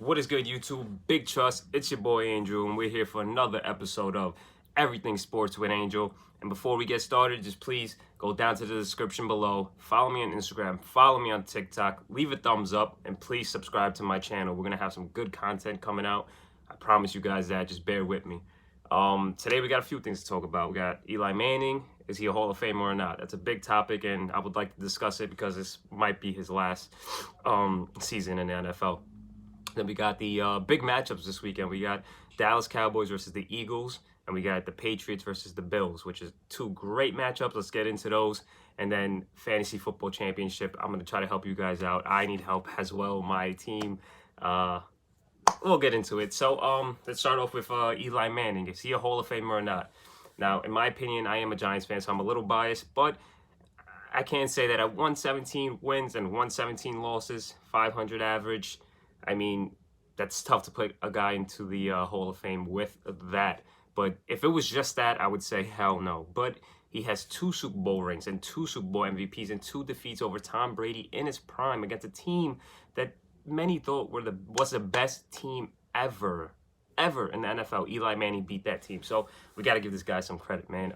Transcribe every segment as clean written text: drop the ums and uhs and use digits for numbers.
What is good, YouTube? Big trust. It's your boy Andrew, and we're here for another episode of Everything Sports with Angel. And before we get started, just please go down to the description below. Follow me on Instagram, follow me on TikTok, leave a thumbs up, and please subscribe to my channel. We're gonna have some good content coming out. I promise you guys that. Just bear with me. Today we got a few things to talk about. We got Eli Manning. Is he a Hall of Famer or not? That's a big topic, and I would like to discuss it because this might be his last season in the NFL. Then we got the big matchups this weekend. We got Dallas Cowboys versus the Eagles, and we got the Patriots versus the Bills, which is two great matchups. Let's get into those. And then Fantasy Football Championship. I'm going to try to help you guys out. I need help as well. My team, we'll get into it. So let's start off with Eli Manning. Is he a Hall of Famer or not? Now, in my opinion, I am a Giants fan, so I'm a little biased, but I can't say that at 117 wins and 117 losses, 500 average, I mean, that's tough to put a guy into the Hall of Fame with that. But if it was just that, I would say hell no. But he has 2 Super Bowl rings and 2 Super Bowl MVPs and 2 defeats over Tom Brady in his prime against a team that many thought was the best team ever in the NFL. Eli Manning beat that team. So we got to give this guy some credit, man.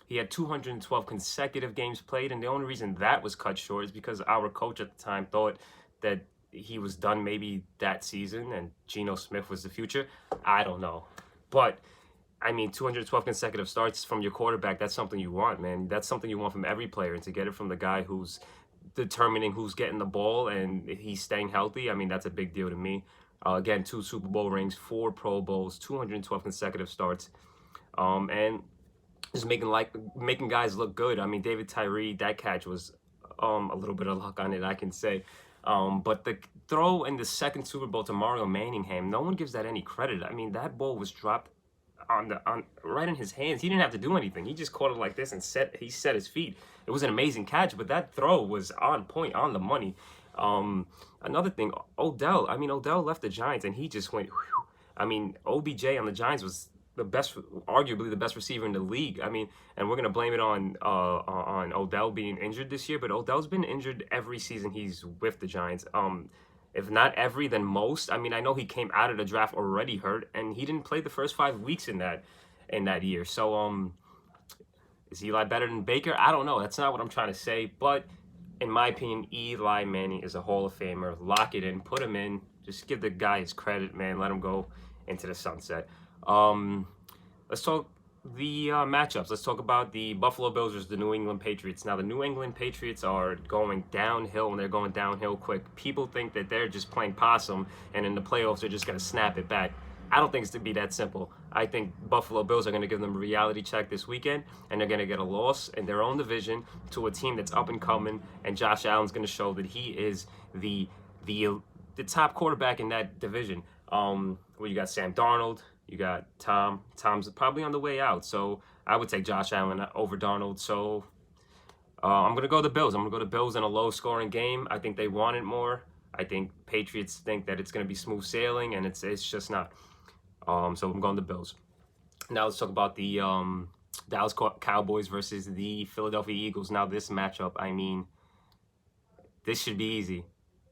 He had 212 consecutive games played, and the only reason that was cut short is because our coach at the time thought that he was done maybe that season and Geno Smith was the future. I don't know. But, I mean, 212 consecutive starts from your quarterback, that's something you want, man. That's something you want from every player. And to get it from the guy who's determining who's getting the ball and he's staying healthy, I mean, that's a big deal to me. Again, 2 Super Bowl rings, 4 Pro Bowls, 212 consecutive starts. And just making guys look good. I mean, David Tyree, that catch was a little bit of luck on it, I can say. But the throw in the second Super Bowl to Mario Manningham, no one gives that any credit. I mean, that ball was dropped right in his hands. He didn't have to do anything. He just caught it like this and set his feet. It was an amazing catch, but that throw was on point, on the money. Another thing, Odell. I mean, Odell left the Giants and he just went. Whew. I mean, OBJ on the Giants was arguably the best receiver in the league. I mean, and we're gonna blame it on Odell being injured this year, but Odell's been injured every season he's with the Giants. If not every, then most. I mean, I know he came out of the draft already hurt, and he didn't play the first 5 weeks in that year. So, is Eli better than Baker? I don't know. That's not what I'm trying to say, but in my opinion, Eli Manning is a Hall of Famer. Lock it in, put him in. Just give the guy his credit, man. Let him go into the sunset. Let's talk the matchups. Let's talk about the Buffalo Bills versus the New England Patriots. Now, the New England Patriots are going downhill, and they're going downhill quick. People think that they're just playing possum, and in the playoffs, they're just going to snap it back. I don't think it's to be that simple. I think Buffalo Bills are going to give them a reality check this weekend, and they're going to get a loss in their own division to a team that's up and coming, and Josh Allen's going to show that he is the top quarterback in that division. Well, you got Sam Darnold. You got Tom. Tom's probably on the way out, so I would take Josh Allen over Darnold. So I'm going to go the Bills. I'm going to go the Bills in a low-scoring game. I think they want it more. I think Patriots think that it's going to be smooth sailing, and it's just not. So I'm going the Bills. Now let's talk about the Dallas Cowboys versus the Philadelphia Eagles. Now this matchup, I mean, this should be easy.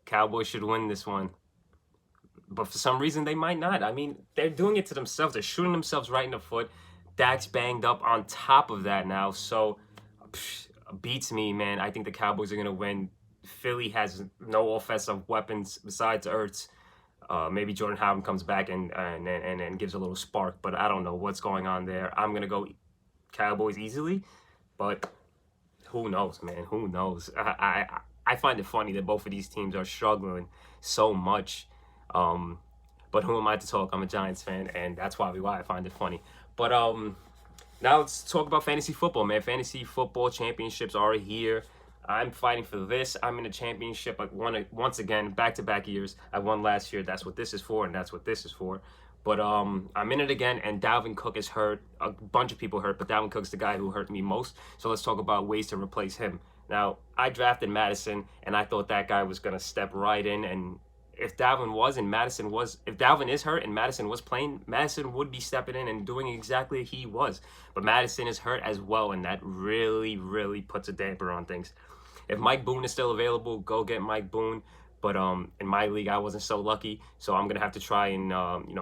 Cowboys should win this one. But for some reason, they might not. I mean, they're doing it to themselves. They're shooting themselves right in the foot. Dak's banged up on top of that now. So, beats me, man. I think the Cowboys are going to win. Philly has no offensive weapons besides Ertz. Maybe Jordan Howard comes back and gives a little spark. But I don't know what's going on there. I'm going to go Cowboys easily. But who knows, man? Who knows? I find it funny that both of these teams are struggling so much. But who am I to talk? I'm a Giants fan, and that's why I find it funny. But now let's talk about fantasy football, man. Fantasy football championships are here. I'm fighting for this. I'm in a championship. I won it once again, back-to-back years. I won last year. That's what this is for, and that's what this is for. But I'm in it again, and Dalvin Cook is hurt. A bunch of people hurt, but Dalvin Cook's the guy who hurt me most. So let's talk about ways to replace him. Now, I drafted Madison, and I thought that guy was going to step right in, and if Dalvin is hurt and Madison was playing, Madison would be stepping in and doing exactly what he was. But Madison is hurt as well, and that really, really puts a damper on things. If Mike Boone is still available, go get Mike Boone. But in my league, I wasn't so lucky. So I'm gonna have to try and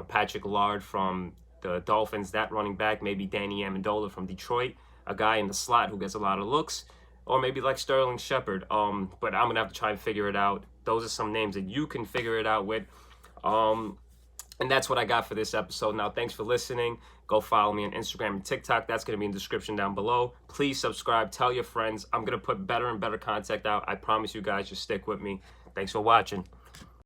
Patrick Lard from the Dolphins, that running back, maybe Danny Amendola from Detroit, a guy in the slot who gets a lot of looks, or maybe like Sterling Shepard. But I'm gonna have to try and figure it out. Those are some names that you can figure it out with. And that's what I got for this episode. Now, thanks for listening. Go follow me on Instagram and TikTok. That's going to be in the description down below. Please subscribe. Tell your friends. I'm going to put better and better content out. I promise you guys, just stick with me. Thanks for watching.